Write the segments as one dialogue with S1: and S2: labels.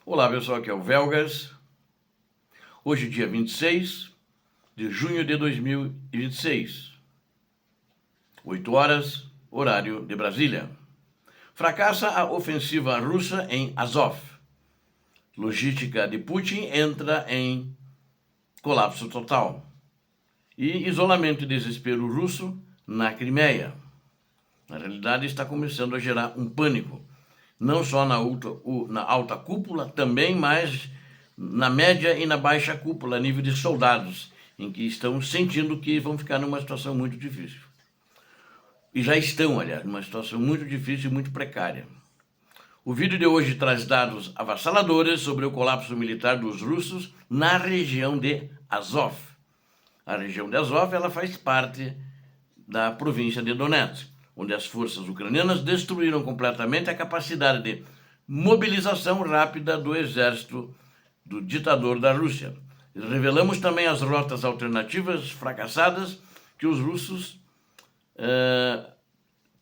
S1: Olá pessoal, aqui é o Velgas. Hoje, dia 26 de junho de 2026, 8 horas, horário de Brasília. Fracassa a ofensiva russa em Azov. Logística de Putin entra em colapso total. E isolamento e desespero russo na Crimeia. Na realidade, está começando a gerar um pânico. Não só na alta cúpula, também, mas na média e na baixa cúpula, a nível de soldados, em que estão sentindo que vão ficar numa situação muito difícil. E já estão, aliás, numa situação muito difícil e muito precária. O vídeo de hoje traz dados avassaladores sobre o colapso militar dos russos na região de Azov. A região de Azov ela faz parte da província de Donetsk, onde as forças ucranianas destruíram completamente a capacidade de mobilização rápida do exército do ditador da Rússia. Revelamos também as rotas alternativas fracassadas que os russos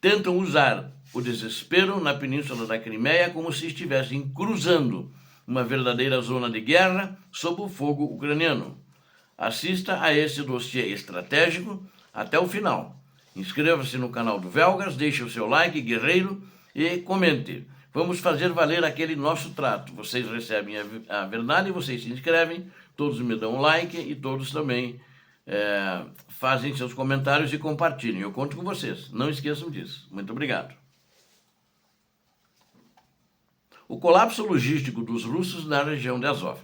S1: tentam usar o desespero na península da Crimeia como se estivessem cruzando uma verdadeira zona de guerra sob o fogo ucraniano. Assista a esse dossiê estratégico até o final. Inscreva-se no canal do Velgas, deixe o seu like, guerreiro, e comente. Vamos fazer valer aquele nosso trato. Vocês recebem a verdade, vocês se inscrevem, todos me dão um like e todos também fazem seus comentários e compartilhem. Eu conto com vocês, não esqueçam disso. Muito obrigado. O colapso logístico dos russos na região de Azov.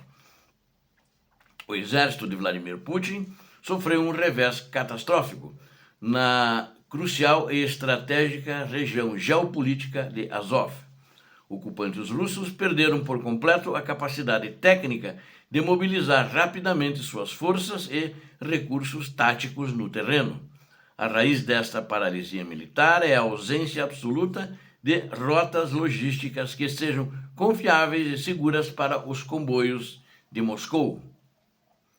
S1: O exército de Vladimir Putin sofreu um revés catastrófico na crucial e estratégica região geopolítica de Azov. Ocupantes russos perderam por completo a capacidade técnica de mobilizar rapidamente suas forças e recursos táticos no terreno. A raiz desta paralisia militar é a ausência absoluta de rotas logísticas que sejam confiáveis e seguras para os comboios de Moscou.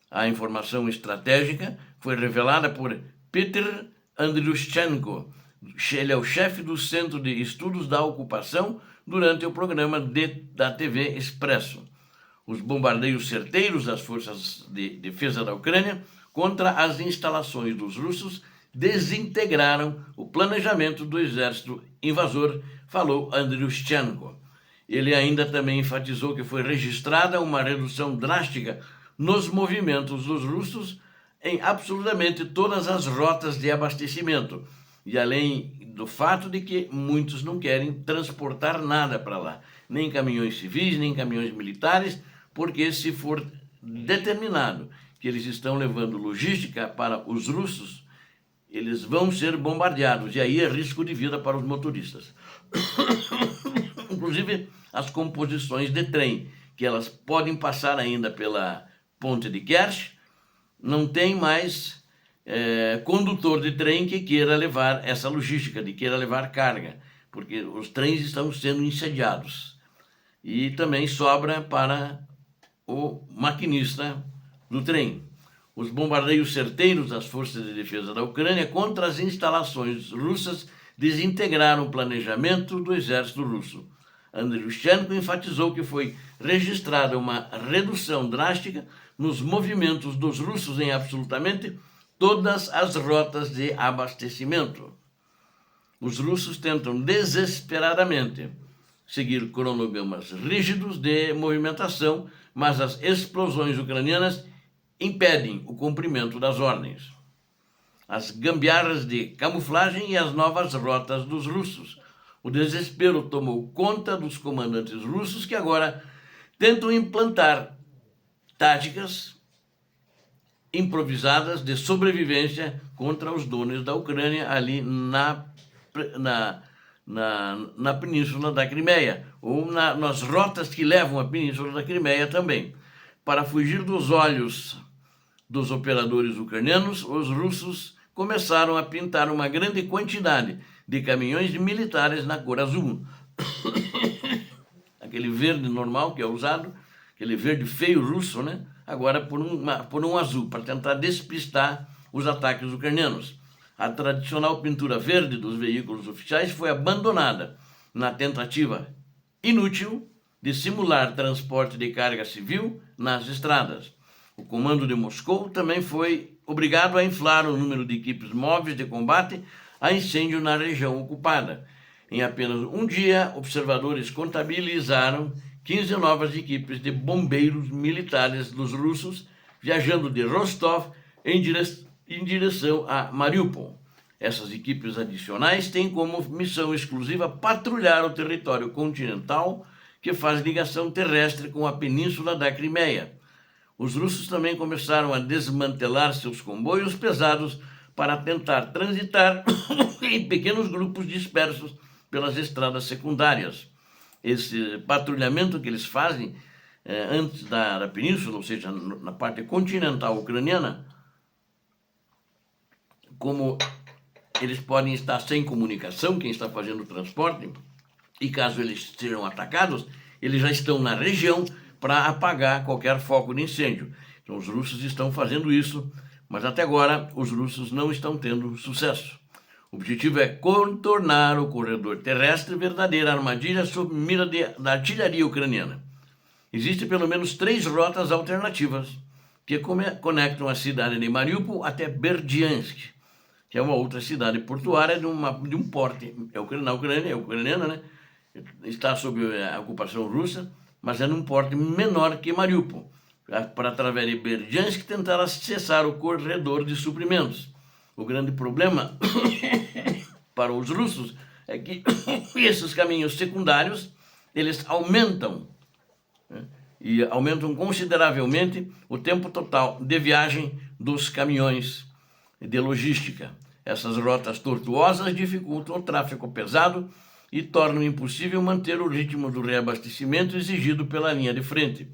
S1: A informação estratégica foi revelada por Peter Andriushchenko. Ele é o chefe do Centro de Estudos da Ocupação durante o programa da TV Expresso. Os bombardeios certeiros das forças de defesa da Ucrânia contra as instalações dos russos desintegraram o planejamento do exército invasor, falou Andriushchenko. Ele ainda também enfatizou que foi registrada uma redução drástica nos movimentos dos russos em absolutamente todas as rotas de abastecimento, e além do fato de que muitos não querem transportar nada para lá, nem caminhões civis, nem caminhões militares, porque se for determinado que eles estão levando logística para os russos, eles vão ser bombardeados, e aí é risco de vida para os motoristas. Inclusive as composições de trem, que elas podem passar ainda pela ponte de Kerch, não tem mais condutor de trem que queira levar essa logística, que queira levar carga, porque os trens estão sendo incendiados. E também sobra para o maquinista do trem. Os bombardeios certeiros das forças de defesa da Ucrânia contra as instalações russas desintegraram o planejamento do exército russo. Andriushchenko enfatizou que foi registrada uma redução drástica nos movimentos dos russos em absolutamente todas as rotas de abastecimento. Os russos tentam desesperadamente seguir cronogramas rígidos de movimentação, mas as explosões ucranianas impedem o cumprimento das ordens. As gambiarras de camuflagem e as novas rotas dos russos. O desespero tomou conta dos comandantes russos que agora tentam implantar táticas improvisadas de sobrevivência contra os donos da Ucrânia ali na península da Crimeia, ou nas rotas que levam à península da Crimeia também. Para fugir dos olhos dos operadores ucranianos, os russos começaram a pintar uma grande quantidade de caminhões militares na cor azul. Aquele verde normal que é usado, aquele verde feio russo, né? Agora por um azul, para tentar despistar os ataques ucranianos. A tradicional pintura verde dos veículos oficiais foi abandonada na tentativa inútil de simular transporte de carga civil nas estradas. O comando de Moscou também foi obrigado a inflar o número de equipes móveis de combate a incêndio na região ocupada. Em apenas um dia, observadores contabilizaram 15 novas equipes de bombeiros militares dos russos viajando de Rostov em direção a Mariupol. Essas equipes adicionais têm como missão exclusiva patrulhar o território continental que faz ligação terrestre com a península da Crimeia. Os russos também começaram a desmantelar seus comboios pesados para tentar transitar em pequenos grupos dispersos pelas estradas secundárias. Esse patrulhamento que eles fazem antes da península, ou seja, na parte continental ucraniana, como eles podem estar sem comunicação, quem está fazendo o transporte, e caso eles sejam atacados, eles já estão na região para apagar qualquer foco de incêndio. Então os russos estão fazendo isso, mas até agora os russos não estão tendo sucesso. O objetivo é contornar o corredor terrestre, verdadeira armadilha sob mira da artilharia ucraniana. Existem pelo menos 3 rotas alternativas que conectam a cidade de Mariupol até Berdiansk, que é uma outra cidade portuária de um porte. É ucraniana, né? Está sob a ocupação russa, mas é num porte menor que Mariupol, para através de Berdiansk tentar acessar o corredor de suprimentos. O grande problema para os russos é que esses caminhos secundários, eles aumentam, né? E aumentam consideravelmente o tempo total de viagem dos caminhões de logística. Essas rotas tortuosas dificultam o tráfego pesado e tornam impossível manter o ritmo do reabastecimento exigido pela linha de frente.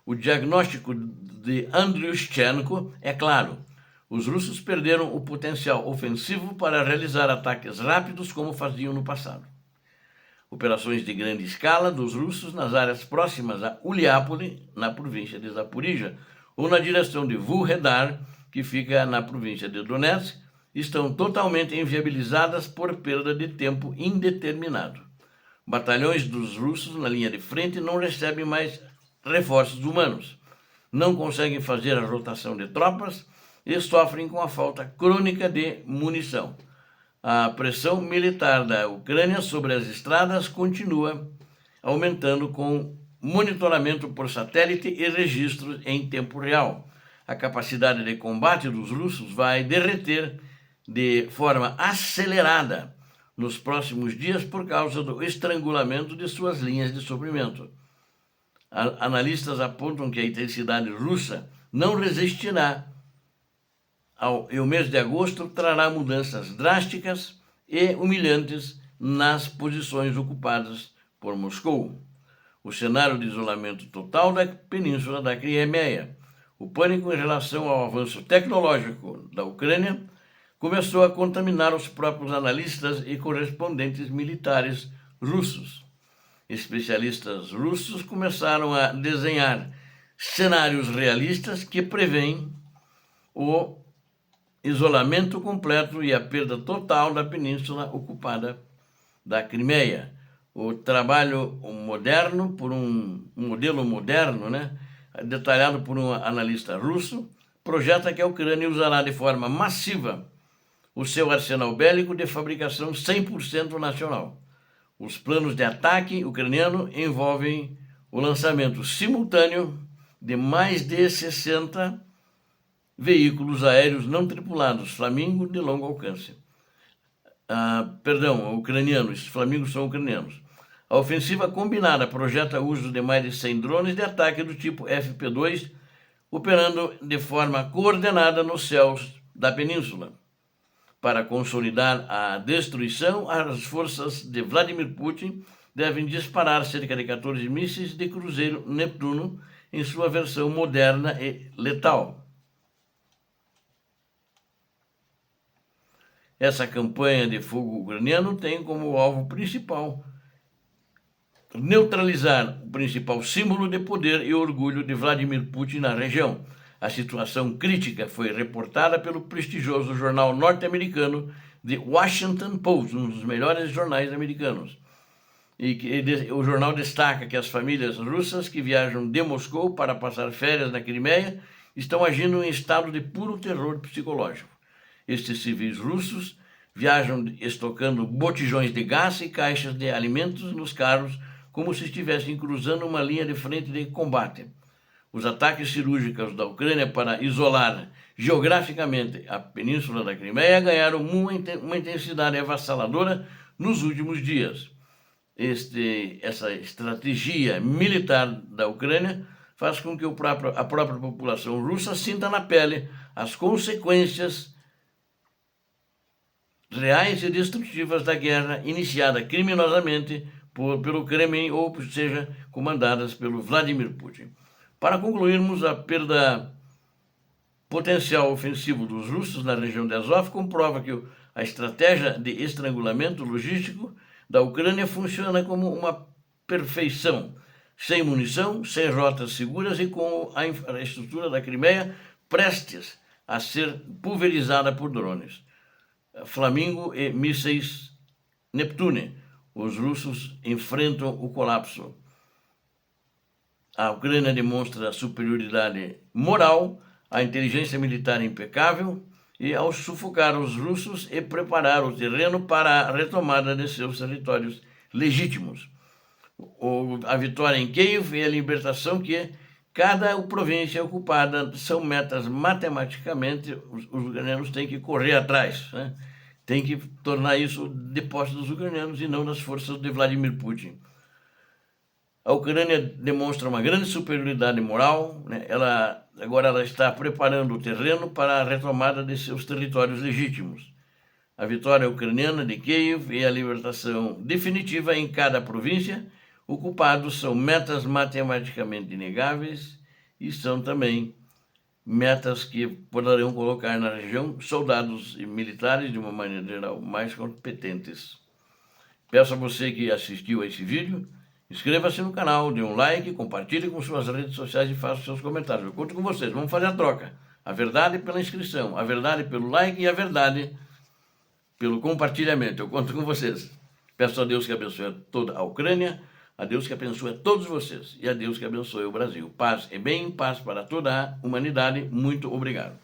S1: O diagnóstico de Andriushchenko é claro. Os russos perderam o potencial ofensivo para realizar ataques rápidos como faziam no passado. Operações de grande escala dos russos nas áreas próximas a Uliápole, na província de Zaporizhia, ou na direção de Vuhledar, que fica na província de Donetsk, estão totalmente inviabilizadas por perda de tempo indeterminado. Batalhões dos russos na linha de frente não recebem mais reforços humanos, não conseguem fazer a rotação de tropas e sofrem com a falta crônica de munição. A pressão militar da Ucrânia sobre as estradas continua aumentando com monitoramento por satélite e registros em tempo real. A capacidade de combate dos russos vai derreter de forma acelerada nos próximos dias por causa do estrangulamento de suas linhas de suprimento. Analistas apontam que a intensidade russa não resistirá e o mês de agosto trará mudanças drásticas e humilhantes nas posições ocupadas por Moscou. O cenário de isolamento total da península da Crimeia, o pânico em relação ao avanço tecnológico da Ucrânia, começou a contaminar os próprios analistas e correspondentes militares russos. Especialistas russos começaram a desenhar cenários realistas que prevêem o isolamento completo e a perda total da península ocupada da Crimeia. O trabalho moderno, por um modelo moderno, né, detalhado por um analista russo, projeta que a Ucrânia usará de forma massiva o seu arsenal bélico de fabricação 100% nacional. Os planos de ataque ucraniano envolvem o lançamento simultâneo de mais de 60 veículos aéreos não tripulados, Flamingo de longo alcance. Ucranianos, Flamingos são ucranianos. A ofensiva combinada projeta o uso de mais de 100 drones de ataque do tipo FP2, operando de forma coordenada nos céus da península. Para consolidar a destruição, as forças de Vladimir Putin devem disparar cerca de 14 mísseis de cruzeiro Neptuno em sua versão moderna e letal. Essa campanha de fogo ucraniano tem como alvo principal neutralizar o principal símbolo de poder e orgulho de Vladimir Putin na região. A situação crítica foi reportada pelo prestigioso jornal norte-americano The Washington Post, um dos melhores jornais americanos. o jornal destaca que as famílias russas que viajam de Moscou para passar férias na Crimeia estão agindo em estado de puro terror psicológico. Estes civis russos viajam estocando botijões de gás e caixas de alimentos nos carros como se estivessem cruzando uma linha de frente de combate. Os ataques cirúrgicos da Ucrânia para isolar geograficamente a península da Crimeia ganharam uma intensidade avassaladora nos últimos dias. Essa estratégia militar da Ucrânia faz com que a própria população russa sinta na pele as consequências reais e destrutivas da guerra iniciada criminosamente pelo Kremlin ou seja, comandadas pelo Vladimir Putin. Para concluirmos, a perda potencial ofensivo dos russos na região de Azov comprova que a estratégia de estrangulamento logístico da Ucrânia funciona como uma perfeição, sem munição, sem rotas seguras e com a infraestrutura da Crimeia prestes a ser pulverizada por drones. Flamingo e mísseis Neptune. Os russos enfrentam o colapso. A Ucrânia demonstra superioridade moral, a inteligência militar impecável e ao sufocar os russos e preparar o terreno para a retomada de seus territórios legítimos. A vitória em Kiev e a libertação que cada província ocupada são metas matematicamente, os ucranianos têm que correr atrás, né? Tem que tornar isso de posse dos ucranianos e não das forças de Vladimir Putin. A Ucrânia demonstra uma grande superioridade moral, né? Agora ela está preparando o terreno para a retomada de seus territórios legítimos. A vitória ucraniana de Kiev e a libertação definitiva em cada província ocupados são metas matematicamente inegáveis e são também metas que poderão colocar na região soldados e militares, de uma maneira geral, mais competentes. Peço a você que assistiu a esse vídeo, inscreva-se no canal, dê um like, compartilhe com suas redes sociais e faça seus comentários. Eu conto com vocês, vamos fazer a troca. A verdade pela inscrição, a verdade pelo like e a verdade pelo compartilhamento. Eu conto com vocês. Peço a Deus que abençoe toda a Ucrânia, a Deus que abençoe a todos vocês e a Deus que abençoe o Brasil. Paz e bem, paz para toda a humanidade. Muito obrigado.